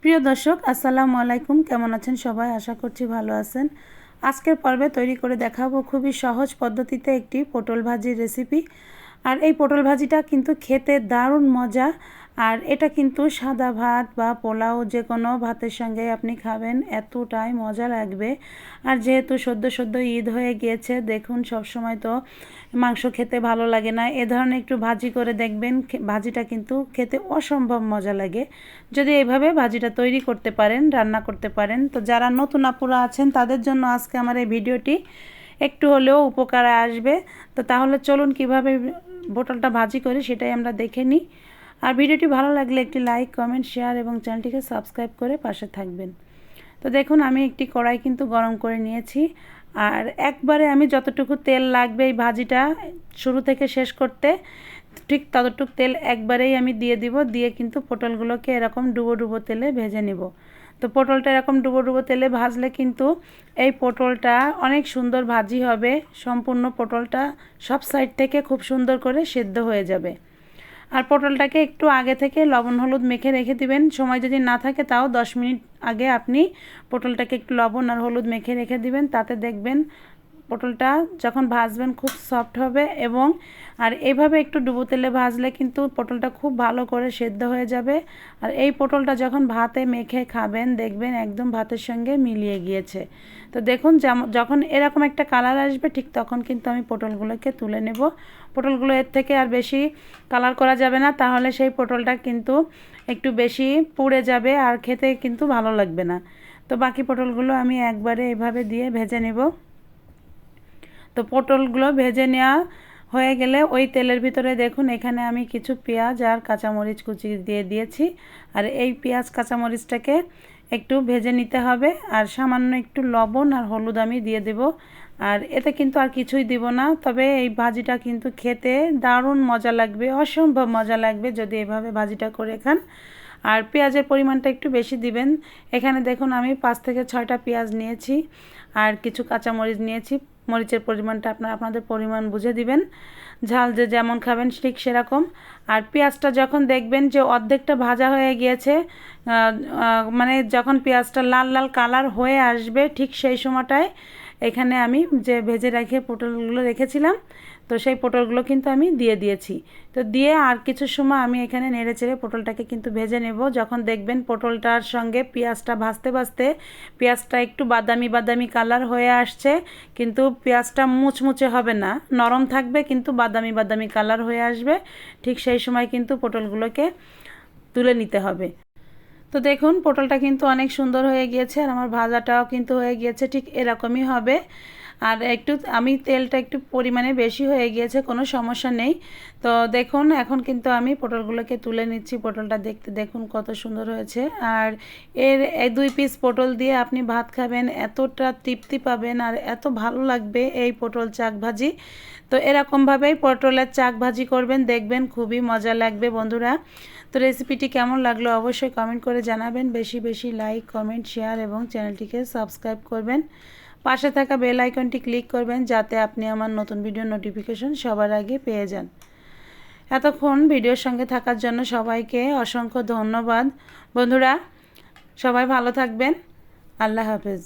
প্রিয় দর্শক আসসালামু আলাইকুম, কেমন আছেন সবাই? আশা করছি ভালো আছেন। আজকের পর্বে তৈরি করে দেখাবো খুবই সহজ পদ্ধতিতে একটি পটল ভাজির রেসিপি। আর এই পটল ভাজিটা কিন্তু খেতে দারুণ মজা। আর এটা কিন্তু সাদা ভাত বা পোলাও যে কোনো ভাতের সঙ্গে আপনি খাবেন, এতটাই মজা লাগবে। আর যেহেতু সদ্য সদ্য ঈদ হয়ে গিয়েছে, দেখুন সবসময় তো মাংস খেতে ভালো লাগে না, এ ধরনের একটু ভাজি করে দেখবেন, ভাজিটা কিন্তু খেতে অসম্ভব মজা লাগে যদি এইভাবে ভাজিটা তৈরি করতে পারেন, রান্না করতে পারেন। তো যারা নতুন আপুরা আছেন তাদের জন্য আজকে আমার এই ভিডিওটি একটু হলেও উপকারে আসবে। তো তাহলে চলুন কিভাবে পটলটা ভাজি করি সেটাই আমরা দেখে নিই। আর ভিডিওটি ভালো লাগলে একটি লাইক, কমেন্ট, শেয়ার এবং চ্যানেলটিকে সাবস্ক্রাইব করে পাশে থাকবেন। তো দেখুন আমি একটি কড়াই কিন্তু গরম করে নিয়েছি। আর একবারে আমি যতটুকু তেল লাগবে এই ভাজিটা শুরু থেকে শেষ করতে, ঠিক ততটুকু তেল একবারেই আমি দিয়ে দিব। দিয়ে কিন্তু পটলগুলোকে এরকম ডুবো ডুবো তেলে ভেজে নেব। তো পটলটা এরকম ডুবো ডুবো তেলে ভাজলে কিন্তু এই পটলটা অনেক সুন্দর ভাজি হবে। সম্পূর্ণ পটলটা সব সাইড থেকে খুব সুন্দর করে সেদ্ধ হয়ে যাবে। আর পটলটাকে একটু আগে থেকে লবণ হলুদ মেখে রেখে দিবেন। সময় যদি না থাকে তাও 10 মিনিট আগে আপনি পটলটাকে একটু লবণ আর হলুদ মেখে রেখে দিবেন। তাতে দেখবেন পটলটা যখন ভাজবেন খুব সফট হবে। এবং আর এইভাবে একটু ডুবো তেলে ভাজলে কিন্তু পটলটা খুব ভালো করে সেদ্ধ হয়ে যাবে। আর এই পটলটা যখন ভাতে মেখে খাবেন দেখবেন একদম ভাতের সঙ্গে মিলিয়ে গিয়েছে। তো দেখুন যখন এরকম একটা কালার আসবে ঠিক তখন কিন্তু আমি পটলগুলোকে তুলে নেব। পটলগুলো এর থেকে আর বেশি কালার করা যাবে না, তাহলে সেই পটলটা কিন্তু একটু বেশি পুড়ে যাবে আর খেতে কিন্তু ভালো লাগবে না। তো বাকি পটলগুলো আমি একবারে এভাবে দিয়ে ভেজে নেব। তো পটলগুলো ভেজে নেওয়া হয়ে গেলে ওই তেলের ভিতরে দেখুন এখানে আমি কিছু পেঁয়াজ আর কাঁচামরিচ কুচি দিয়ে দিয়েছি। আর এই পেঁয়াজ কাঁচামরিচটাকে একটু ভেজে নিতে হবে। আর সামান্য একটু লবণ আর হলুদ আমি দিয়ে দেব। আর এতে কিন্তু আর কিছুই দিব না, তবে এই ভাজিটা কিন্তু খেতে দারুণ মজা লাগবে, অসম্ভব মজা লাগবে যদি এভাবে ভাজিটা করে খান। আর পেঁয়াজের পরিমাণটা একটু বেশি দিবেন। এখানে দেখুন আমি 5 থেকে 6টা পেঁয়াজ নিয়েছি আর কিছু কাঁচামরিচ নিয়েছি। মরিচের পরিমাণটা আপনাদের পরিমাণ বুঝে দিবেন, ঝাল যে যেমন খাবেন ঠিক সেরকম। আর পেঁয়াজটা যখন দেখবেন যে অর্ধেকটা ভাজা হয়ে গিয়েছে, মানে যখন পেঁয়াজটা লাল লাল কালার হয়ে আসবে ঠিক সেই সময়টায় এখানে আমি যে ভেজে রেখে পটলগুলো রেখেছিলাম, তো সেই পটলগুলো কিন্তু আমি দিয়ে দিয়েছি। তো দিয়ে আর কিছু সময় আমি এখানে নেড়ে চেড়ে পটলটাকে কিন্তু ভেজে নেব। যখন দেখবেন পটলটার সঙ্গে পেঁয়াজটা ভাজতে ভাজতে পেঁয়াজটা একটু বাদামি বাদামি কালার হয়ে আসছে, কিন্তু পেঁয়াজটা মুচমুচে হবে না, নরম থাকবে কিন্তু বাদামি বাদামি কালার হয়ে আসবে, ঠিক সেই সময় কিন্তু পটলগুলোকে তুলে নিতে হবে। তো দেখুন পটলটা কিন্তু অনেক সুন্দর হয়ে গিয়েছে আর আমার ভাজাটাও কিন্তু হয়ে গিয়েছে, ঠিক এরকমই হবে। আর একটু আমি তেলটা একটু পরিমাণে বেশি হয়ে গিয়েছে, কোনো সমস্যা নেই। তো দেখুন এখন কিন্তু আমি পটলগুলোকে তুলে নিচ্ছি। পটলটা দেখতে দেখুন কত সুন্দর হয়েছে। আর এর 2 পিস পটল দিয়ে আপনি ভাত খাবেন, এতটা তৃপ্তি পাবেন আর এত ভালো লাগবে এই পটল চাক ভাজি। তো এরকমভাবেই পটলের চাক ভাজি করবেন, দেখবেন খুবই মজা লাগবে বন্ধুরা। তো রেসিপিটি কেমন লাগলো অবশ্যই কমেন্ট করে জানাবেন। বেশি বেশি লাইক, কমেন্ট, শেয়ার এবং চ্যানেলটিকে সাবস্ক্রাইব করবেন। পাশে থাকা বেল আইকনটি ক্লিক করবেন যাতে আপনি আমার নতুন ভিডিও নোটিফিকেশন সবার আগে পেয়ে যান। এতক্ষণ ভিডিওর সঙ্গে থাকার জন্য সবাইকে অসংখ্য ধন্যবাদ বন্ধুরা। সবাই ভালো থাকবেন। আল্লাহ হাফেজ।